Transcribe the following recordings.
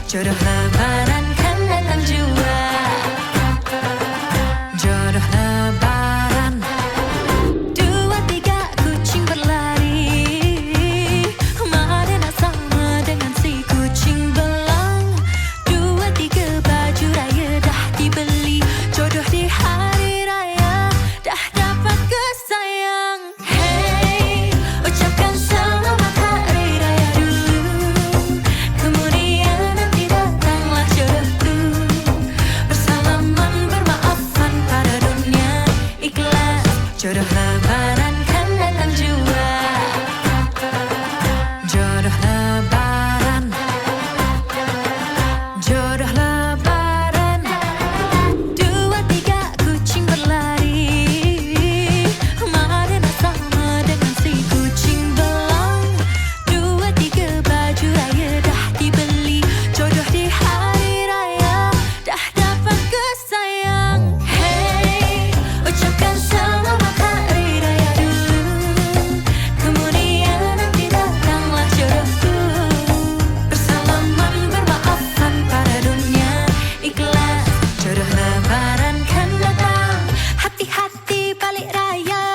Jodoh lebaran kan datang jua. Jodoh lebaran. 2, 3 kucing berlari. Mana sama dengan si kucing belang. 2, 3 baju raya dah dibeli. Jodoh di hari raya dah dapat kesayang. Hey, ucapkan selamat hari raya dulu. Kemudian nanti datanglah jodohku. Bersalaman bermaafan pada dunia ikhlas. Jodoh lebaran kan datang jua. Jodoh lebaran. Jodoh lebaran. 2, 3 kucing berlari. Mana sama dengan si kucing belang. 2, 3 baju raya dah dibeli. Jodoh di hari raya dah dapat kesayang. Hey, ucapkan selamat hari raya dulu. Kemudian nanti datanglah jodohku. Bersalaman bermaafan pada dunia ikhlas. Jodoh lebaran kan datang. Hati-hati balik raya.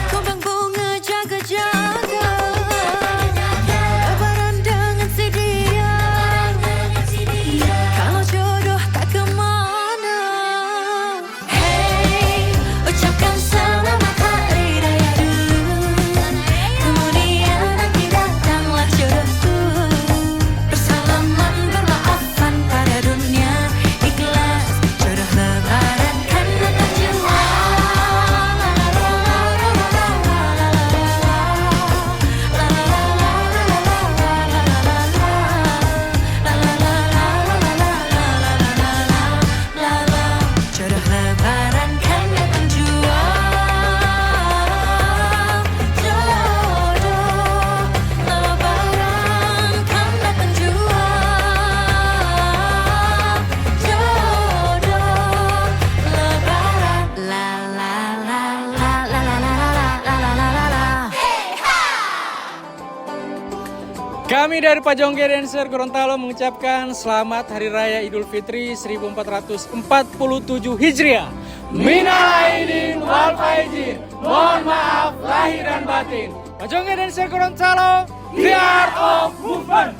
Kembang bunga jaga-jaga. Lebaran dengan si dia. Kalau jodoh tak kemana. Hey, ucapkan selamat hari raya dulu. Kemudian nanti datanglah jodohku. Bersalaman bermaafan pada dunia ikhlas. Jodoh lebaran kan datang jua. Jodoh lebaran kan datang jua. Jodoh lebaran kan datang jua. Jodoh lebaran. La la la la la la la la la la la la. Kami dari Pajongge Dancer Gorontalo mengucapkan selamat Hari Raya Idul Fitri 1447 Hijriah. Minal aidin wal faizin. Mohon maaf lahir dan batin. Pajongge Dancer Gorontalo, the art of movement.